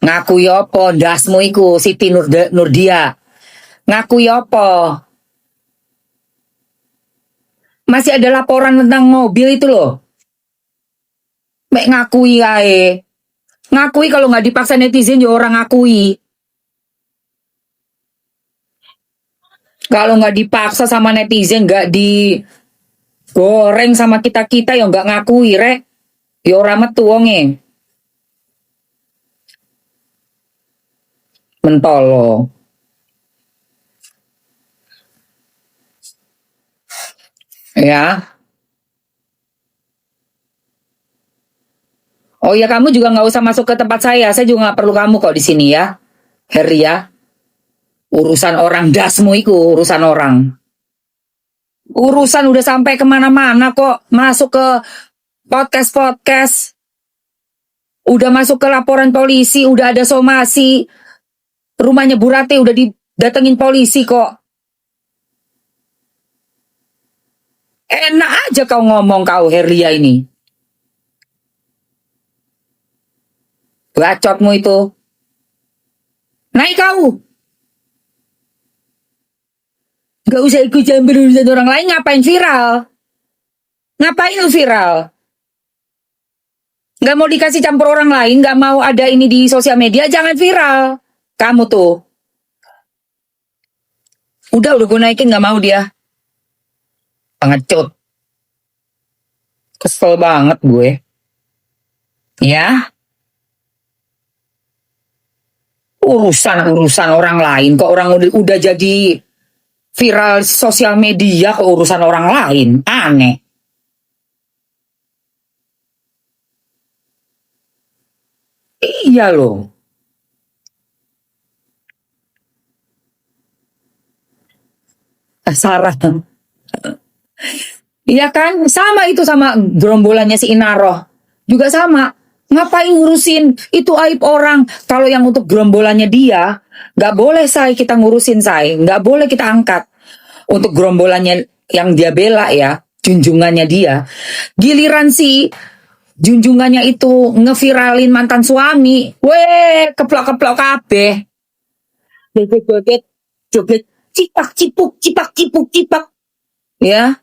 Ngakui apa ndasmu iku Siti Nurdia? Ngakui apa? Masih ada laporan tentang mobil itu loh. Mek ngakui ae. Ngakui kalau nggak dipaksa netizen ya orang ngakui. Kalau nggak dipaksa sama netizen, nggak digoreng sama kita-kita ya nggak ngakui, rek. Ya orang metu wonge. Mentolo. Ya. Oh ya, kamu juga nggak usah masuk ke tempat saya. Saya juga nggak perlu kamu kok di sini ya. Heri ya. Urusan orang dasmu itu, urusan orang. Urusan udah sampai kemana-mana kok. Masuk ke podcast-podcast. Udah masuk ke laporan polisi, udah ada somasi. Rumahnya Bu Rate udah didatengin polisi kok. Enak aja kau ngomong kau Herlia ini. Bacotmu itu. Naik kau. Gak usah ikut campur urusan orang lain, ngapain viral? Ngapain lu viral? Gak mau dikasih campur orang lain, gak mau ada ini di sosial media, jangan viral. Kamu tuh. Udah gue naikin, gak mau dia. Pengecut. Kesel banget gue. Ya. Urusan orang lain. Kok orang udah jadi viral sosial media ke urusan orang lain. Aneh. Iya loh. Sarah. Iya kan? Sama itu sama gerombolannya si Inaroh. Juga sama. Ngapain ngurusin? Itu aib orang. Kalau yang untuk gerombolannya dia, nggak boleh say kita ngurusin say. Nggak boleh kita angkat. Untuk gerombolannya yang dia bela ya, junjungannya dia. Giliran si junjungannya itu ngeviralin mantan suami. Weh, keplok-keplok kabeh. Joget-joget, joget, cipak, cipuk, cipak, cipuk, cipak. Ya.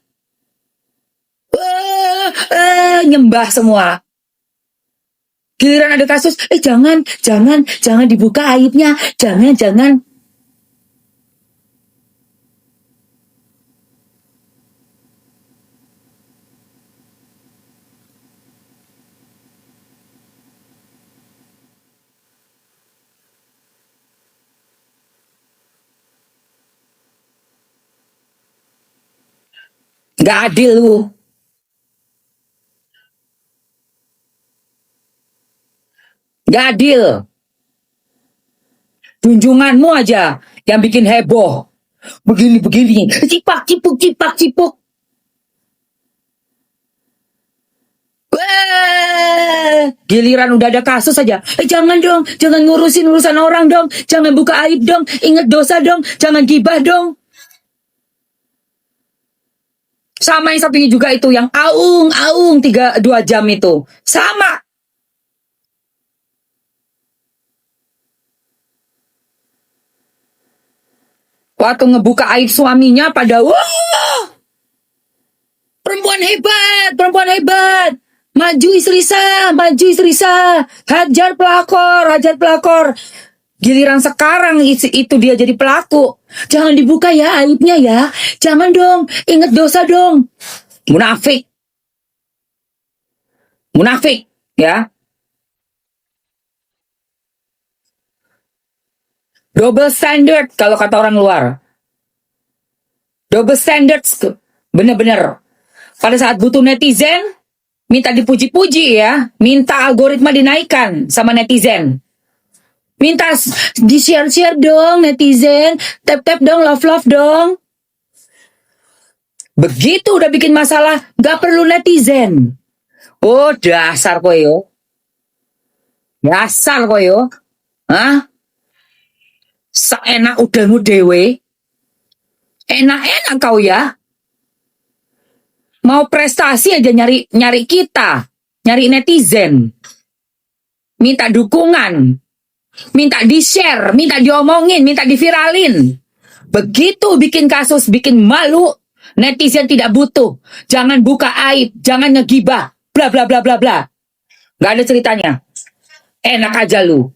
Nyembah semua. Giliran ada kasus, jangan dibuka aibnya, jangan. Gak adil lu. Gak adil. Junjunganmu aja yang bikin heboh. Begini. Cipak, cipuk, cipak, cipuk. Giliran udah ada kasus aja. Jangan dong, jangan ngurusin urusan orang dong. Jangan buka aib dong. Ingat dosa dong. Jangan gibah dong. Sama yang sampingnya juga itu yang aung 2 jam itu. Sama. Waktu ngebuka aib suaminya pada wah, perempuan hebat. Maju istri sah. Hajar pelakor. Giliran sekarang itu dia jadi pelaku. Jangan dibuka ya aibnya ya. Jangan dong, ingat dosa dong. Munafik ya. Double standard kalau kata orang luar. Double standards. Bener-bener. Pada saat butuh netizen, minta dipuji-puji ya. Minta algoritma dinaikkan sama netizen. Minta di-share dong netizen. Tap dong, love dong. Begitu udah bikin masalah, gak perlu netizen. Oh dasar koyo. Dasar koyo. Hah? Seenak udahmu dewe. Enak-enak kau ya. Mau prestasi aja nyari kita. Nyari netizen. Minta dukungan. minta di-share, minta diomongin, minta diviralin. Begitu bikin kasus, bikin malu, netizen tidak butuh. Jangan buka aib, jangan ngegibah, bla bla bla bla bla. Gak ada ceritanya. Enak aja lu.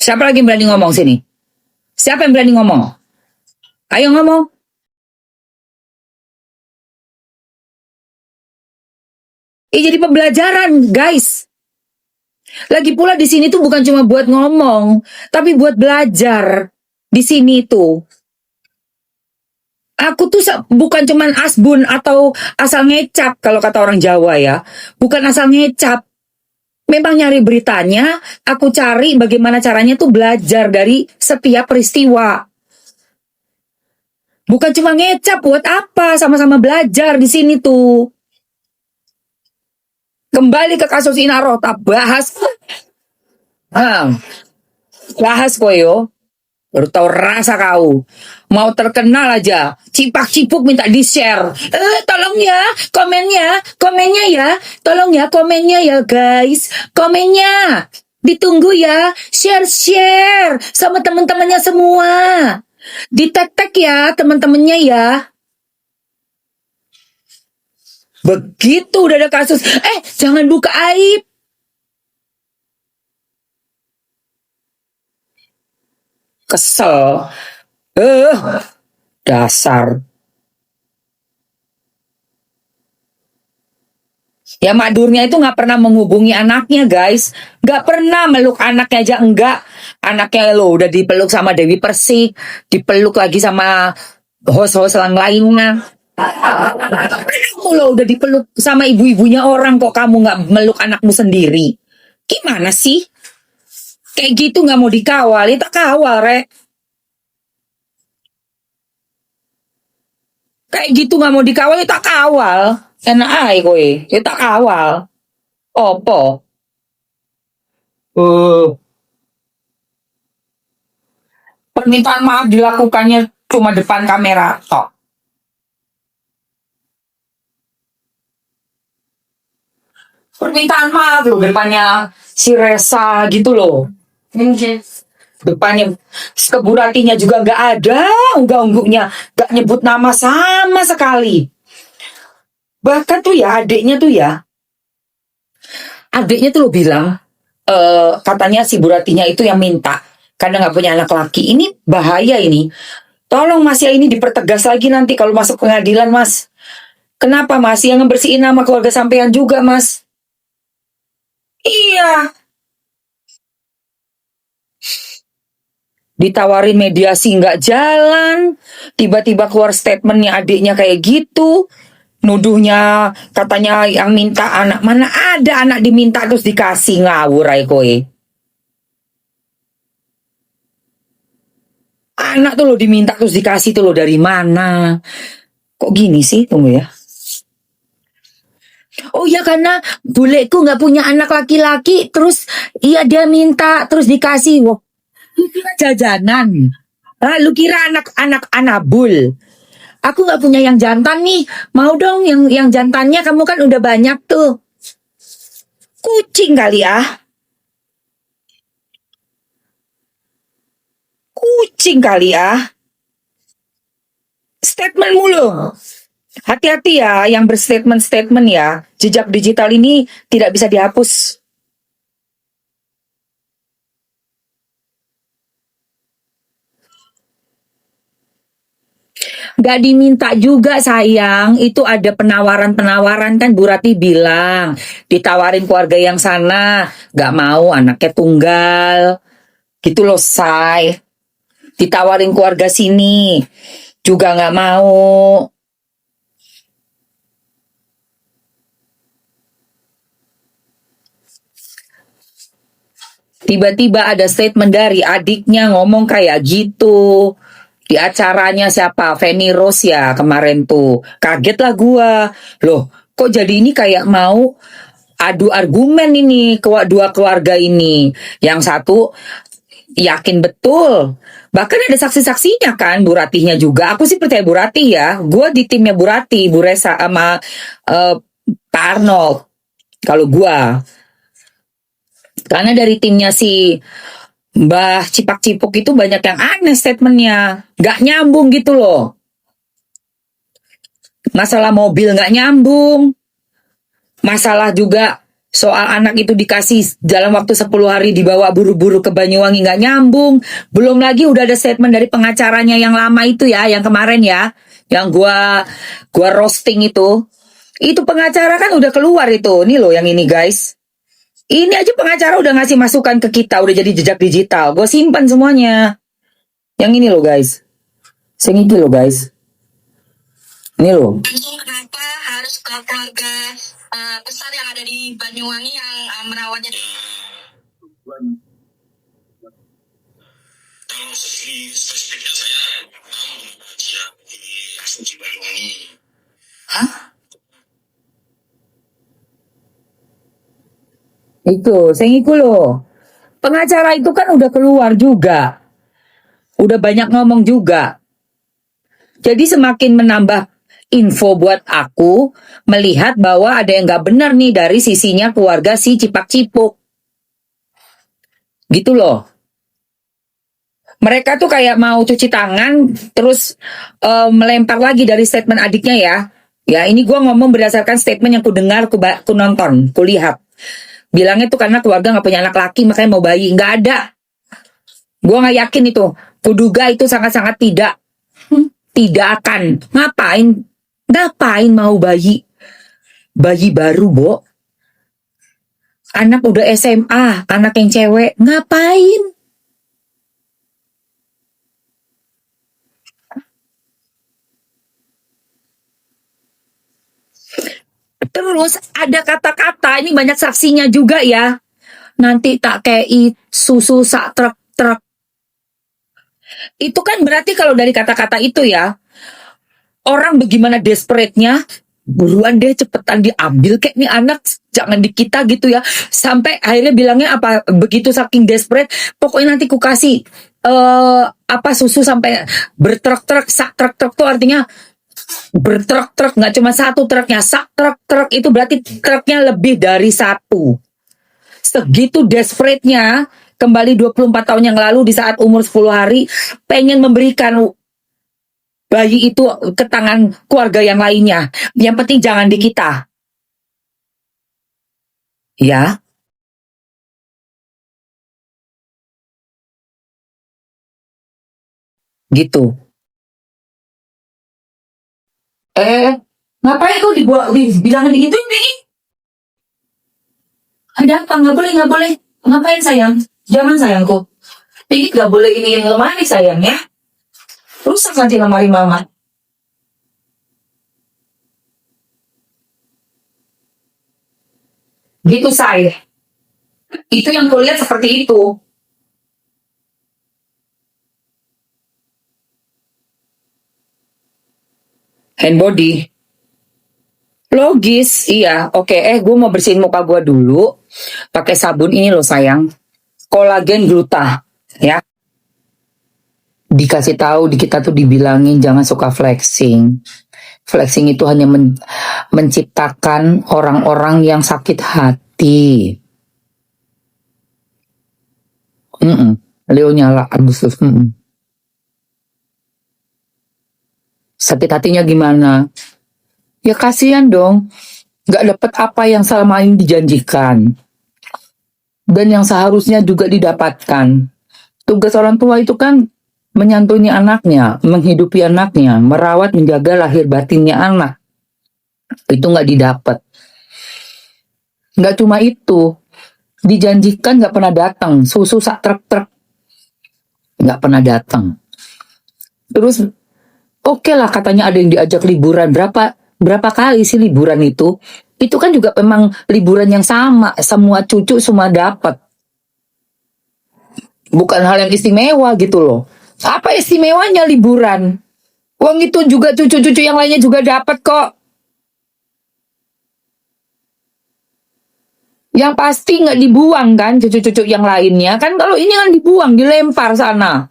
Siapa lagi yang berani ngomong sini? Siapa yang berani ngomong? Ayo ngomong. Jadi pembelajaran, guys. Lagi pula di sini tuh bukan cuma buat ngomong, tapi buat belajar. Di sini tuh. Aku tuh bukan cuman asbun atau asal ngecap kalau kata orang Jawa ya. Bukan asal ngecap. Memang nyari beritanya, aku cari bagaimana caranya tuh belajar dari setiap peristiwa. Bukan cuma ngecap, buat apa? Sama-sama belajar di sini tuh. Kembali ke kasus Inaro, tak bahas. Bahas koyo. Baru tahu rasa kau. Mau terkenal aja. Cipak-cipuk minta di-share. Tolong ya, komennya ya. Tolong ya, komennya ya guys. Komennya. Ditunggu ya. Share sama teman-temannya semua. Di-tag-tag ya teman-temannya ya. Begitu udah ada kasus. Jangan buka aib. Kesel. Dasar. Ya madurnya itu gak pernah menghubungi anaknya guys. Gak pernah meluk anaknya aja enggak. Anaknya lo udah dipeluk sama Dewi Persik. Dipeluk lagi sama host-host yang lainnya. Kamu lo udah dipeluk sama ibu-ibunya orang kok kamu gak meluk anakmu sendiri. Gimana sih? Kayak gitu gak mau dikawal. Ya tak kawal rek. Kayak gitu gak mau dikawal ya tak kawal. Enak aja kowe. Ya tak kawal. Opo? Permintaan maaf dilakukannya cuma depan kamera tok. Permintaan maaf loh depannya si Resa gitu loh. Depannya keburatinya juga nggak ada, unggah-ungguhnya nggak nyebut nama sama sekali. Bahkan tuh ya adiknya tuh lo bilang katanya si Buratinya itu yang minta karena nggak punya anak laki. Ini bahaya ini. Tolong mas ya ini dipertegas lagi nanti kalau masuk pengadilan mas. Kenapa mas? Yang ngebersihin nama keluarga sampean juga mas. Iya. Ditawarin mediasi nggak jalan, tiba-tiba keluar statementnya adiknya kayak gitu, nuduhnya katanya yang minta anak, mana ada anak diminta terus dikasih, ngawur ay kowe. Anak tuh lo diminta terus dikasih tuh lo dari mana? Kok gini sih? Tunggu ya. Oh ya karena buleku nggak punya anak laki-laki, terus iya dia minta terus dikasih. Wah, lu kira jajanan? Lu kira anak-anak anabul? Aku nggak punya yang jantan nih, mau dong yang jantannya, kamu kan udah banyak tuh. Kucing kali ah. Kucing kali ah. Statement mulu. Hati-hati ya yang berstatement-statement ya. Jejak digital ini tidak bisa dihapus. Gak diminta juga sayang. Itu ada penawaran-penawaran kan Bu Rati bilang. Ditawarin keluarga yang sana. Gak mau anaknya tunggal. Gitu loh say. Ditawarin keluarga sini. Juga gak mau. Tiba-tiba ada statement dari adiknya ngomong kayak gitu. Di acaranya siapa? Feni Rose ya kemarin tuh. Kaget lah gua. Loh, kok jadi ini kayak mau adu argumen ini dua keluarga ini. Yang satu yakin betul. Bahkan ada saksi-saksinya kan, Bu Ratihnya juga. Aku sih percaya Bu Ratih ya. Gua di timnya Bu Ratih, Bu Resa sama Pak Arnold. Kalau gua, karena dari timnya si Mbah Cipak Cipuk itu banyak yang aneh statementnya, nggak nyambung gitu loh. Masalah mobil nggak nyambung, masalah juga soal anak itu dikasih dalam waktu 10 hari dibawa buru-buru ke Banyuwangi nggak nyambung. Belum lagi udah ada statement dari pengacaranya yang lama itu ya, yang kemarin ya, yang gua roasting itu. Itu pengacara kan udah keluar itu. Nih loh yang ini guys. Ini aja pengacara udah ngasih masukan ke kita, udah jadi jejak digital. Gue simpan semuanya. Yang ini loh guys. Yang ini loh guys. Ini loh. Kenapa harus ke keluarga besar yang ada di Banyuwangi yang merawatnya? Kalau spesifiknya saya tahu dia di Banyuwangi. Hah? Itu, saya itu loh. Pengacara itu kan udah keluar juga. Udah banyak ngomong juga. Jadi semakin menambah info buat aku melihat bahwa ada yang nggak benar nih dari sisinya keluarga si Cipak Cipuk. Gitu loh. Mereka tuh kayak mau cuci tangan terus melempar lagi dari statement adiknya ya. Ya ini gue ngomong berdasarkan statement yang ku dengar, ku nonton, ku lihat. Bilangnya tuh karena keluarga nggak punya anak laki makanya mau bayi. Nggak ada. Gue nggak yakin itu. Kuduga itu sangat-sangat tidak. Tidak akan. Ngapain mau bayi? Bayi baru, Bo. Anak udah SMA, anak yang cewek. Ngapain? Terus ada kata-kata, ini banyak saksinya juga ya. Nanti tak kei susu sak truk-truk. Itu kan berarti kalau dari kata-kata itu ya, orang bagaimana desperate-nya, buruan deh cepetan diambil kayak nih anak, jangan di kita gitu ya. Sampai akhirnya bilangnya apa, begitu saking desperate, pokoknya nanti ku kasih susu sampai bertruk-truk, sak truk-truk tuh artinya bertruk-truk, nggak cuma satu truknya, sak truk-truk itu berarti truknya lebih dari satu. Segitu desperate-nya, kembali 24 tahun yang lalu di saat umur 10 hari, pengen memberikan bayi itu ke tangan keluarga yang lainnya. Yang penting jangan di kita. Ya, gitu. Ngapain kau dibilangin gitu nih? Ada apa? Nggak boleh, nggak boleh. Ngapain sayang? Jangan sayangku. Pigit nggak boleh ini lemari sayang ya. Rusak nanti lemari mama. Gitu say. Itu yang kulihat seperti itu. Hand body. Logis, iya. Oke, gue mau bersihin muka gue dulu. Pakai sabun ini loh sayang. Kolagen gluta, ya. Dikasih tahu di kita tuh dibilangin jangan suka flexing. Flexing itu hanya menciptakan orang-orang yang sakit hati. Leo nyala Agustus. Sakit hatinya gimana? Ya kasihan dong. Gak dapet apa yang selama ini dijanjikan. Dan yang seharusnya juga didapatkan. Tugas orang tua itu kan menyantuni anaknya, menghidupi anaknya, merawat, menjaga lahir batinnya anak. Itu gak didapat. Gak cuma itu. Dijanjikan gak pernah datang. Susu sak truk-truk. Gak pernah datang. Terus oke lah katanya ada yang diajak liburan. Berapa kali sih liburan itu? Itu kan juga memang liburan yang sama. Semua cucu semua dapat. Bukan hal yang istimewa gitu loh. Apa istimewanya liburan? Uang itu juga cucu-cucu yang lainnya juga dapat kok. Yang pasti nggak dibuang kan cucu-cucu yang lainnya. Kan kalau ini kan dibuang, dilempar sana.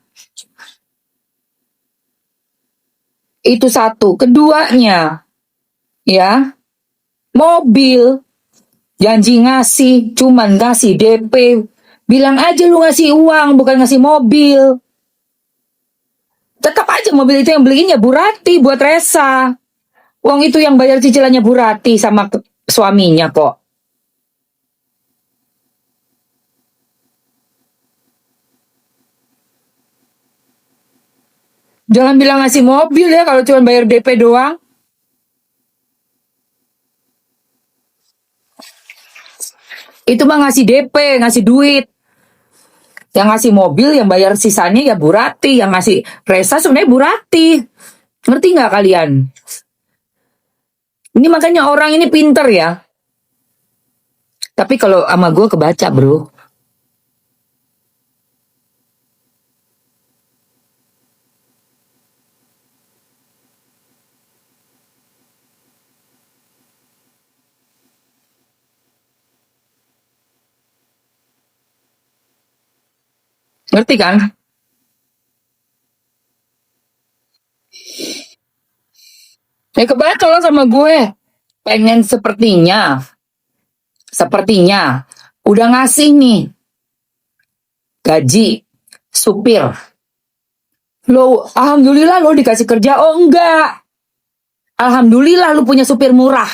Itu satu. Keduanya, ya, mobil. Janji ngasih, cuman ngasih DP. Bilang aja lu ngasih uang, bukan ngasih mobil. Tetap aja mobil itu yang beliin ya Bu Rati buat Resa. Uang itu yang bayar cicilannya Bu Rati sama suaminya kok. Jangan bilang ngasih mobil ya kalau cuma bayar DP doang. Itu mah ngasih DP, ngasih duit. Yang ngasih mobil, yang bayar sisanya ya Bu Rati. Yang ngasih Resa sebenarnya Bu Rati. Ngerti nggak kalian? Ini makanya orang ini pinter ya. Tapi kalau sama gue kebaca bro. Ngerti kan? Ya kebaca lah sama gue. Pengen sepertinya. Sepertinya. Udah ngasih nih. Gaji. Supir. Lo, alhamdulillah lo dikasih kerja. Oh enggak. Alhamdulillah lo punya supir murah.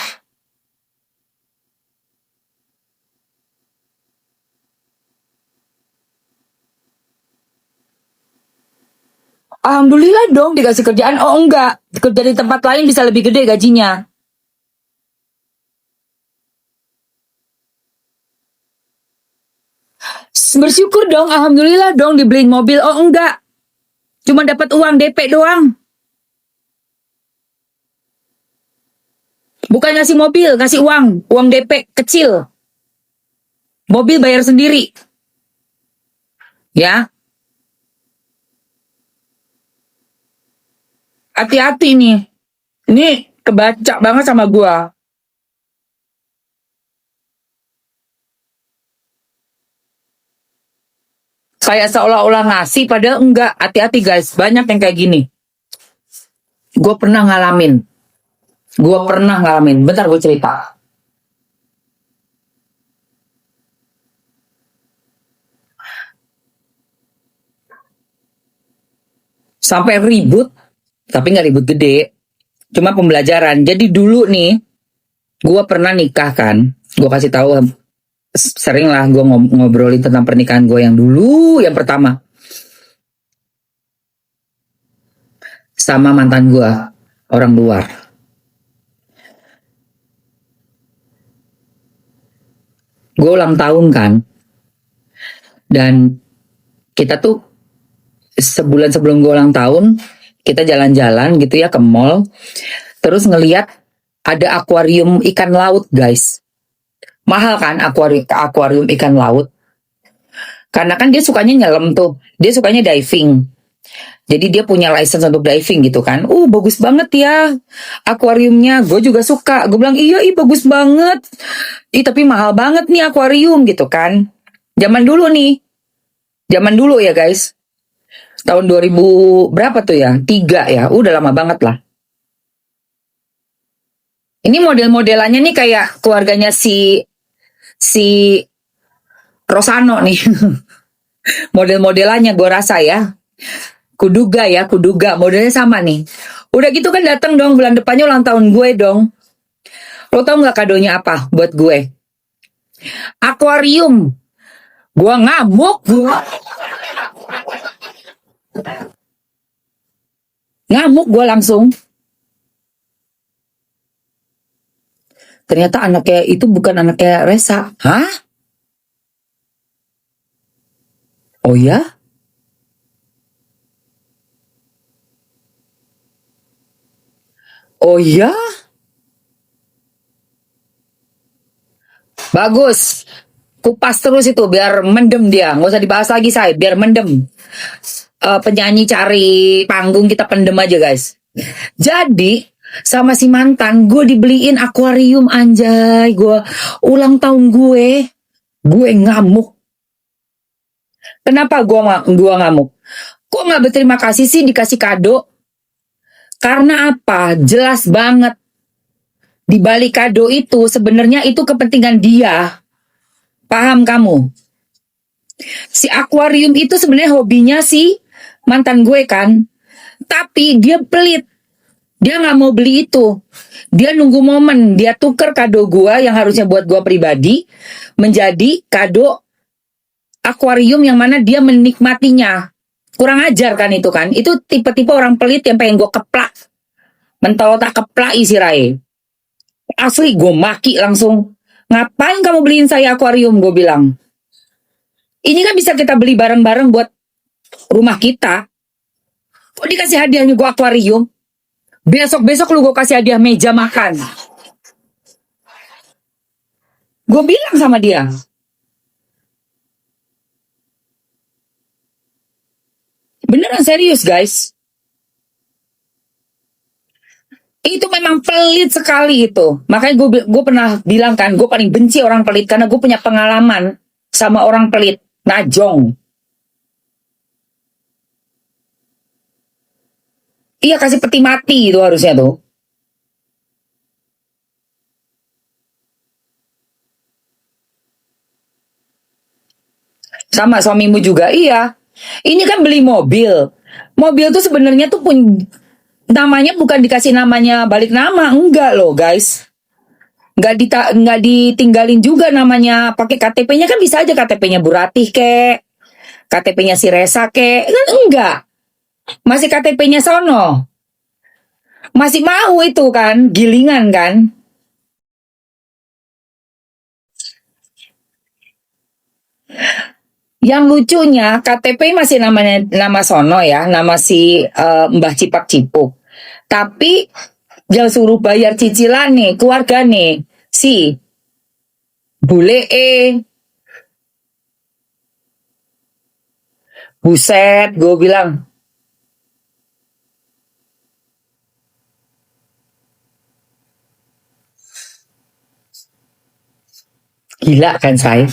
Alhamdulillah dong dikasih kerjaan. Oh enggak. Kerja di tempat lain bisa lebih gede gajinya. Bersyukur dong. Alhamdulillah dong dibeliin mobil. Oh enggak. Cuma dapat uang DP doang. Bukan ngasih mobil, ngasih uang. Uang DP kecil. Mobil bayar sendiri. Ya. Hati-hati nih. Ini kebaca banget sama gua. Kayak seolah-olah ngasih padahal enggak. Hati-hati guys, banyak yang kayak gini. Gue pernah ngalamin. Bentar gue cerita. Sampai ribut, tapi nggak ribut gede. Cuma pembelajaran. Jadi dulu nih, gue pernah nikah kan. Gue kasih tahu sering lah gue ngobrolin tentang pernikahan gue yang dulu, yang pertama. Sama mantan gue, orang luar. Gue ulang tahun kan. Dan kita tuh sebulan sebelum gue ulang tahun, kita jalan-jalan gitu ya ke mall. Terus ngeliat ada akuarium ikan laut guys. Mahal kan akuarium ikan laut. Karena kan dia sukanya nyelam tuh. Dia sukanya diving. Jadi dia punya license untuk diving gitu kan. Bagus banget ya akuariumnya. Gue juga suka. Gue bilang iya bagus banget. Tapi mahal banget nih akuarium gitu kan. Zaman dulu nih. Zaman dulu ya guys. Tahun 2000 berapa tuh ya? 3 ya. Udah lama banget lah. Ini model-modelannya nih kayak keluarganya si Rosano nih. Model-modelannya gue rasa ya. Kuduga modelnya sama nih. Udah gitu kan datang dong bulan depannya ulang tahun gue dong. Lo tau gak kadonya apa buat gue? Akuarium. Gue ngamuk. Ngamuk gue langsung. Ternyata anaknya itu bukan anaknya Resa. Hah? Oh ya? Oh ya? Bagus. Kupas terus itu biar mendem dia. Nggak usah dibahas lagi saya. Biar mendem. Penyanyi cari panggung kita pendem aja guys. Jadi sama si mantan gue dibeliin akuarium anjay. Gue ulang tahun gue ngamuk. Kenapa gue ngamuk? Kok nggak berterima kasih sih dikasih kado? Karena apa? Jelas banget. Di balik kado itu sebenarnya itu kepentingan dia. Paham kamu? Si akuarium itu sebenarnya hobinya si mantan gue kan. Tapi dia pelit. Dia nggak mau beli itu. Dia nunggu momen. Dia tuker kado gue yang harusnya buat gue pribadi menjadi kado akuarium yang mana dia menikmatinya. Kurang ajar kan itu kan. Itu tipe-tipe orang pelit yang pengen gue keplak. Mentol tak keplak isi Rai. Asli gue maki langsung. Ngapain kamu beliin saya akuarium, gue bilang. Ini kan bisa kita beli bareng-bareng buat rumah kita. Kok dikasih hadiahnya gue akuarium? Besok-besok lu gue kasih hadiah meja makan. Gue bilang sama dia. Beneran serius guys. Itu memang pelit sekali itu. Makanya gue pernah bilang kan, gue paling benci orang pelit karena gue punya pengalaman sama orang pelit, najong. Iya kasih peti mati itu harusnya tuh. Sama suamimu juga, iya. Ini kan beli mobil. Mobil tuh sebenarnya tuh pun namanya bukan dikasih namanya balik nama, enggak loh guys. Nggak ditinggalin juga namanya pakai KTP-nya kan bisa aja KTP-nya Bu Ratih kek, KTP-nya si Resa kek, kan enggak. Masih KTP-nya sono. Masih mau itu kan, gilingan kan. Yang lucunya KTP masih namanya nama sono ya, nama si Mbah Cipak Cipuk. Tapi yang suruh bayar cicilan nih, keluarga nih, si bule buset, gue bilang. Gila kan saya.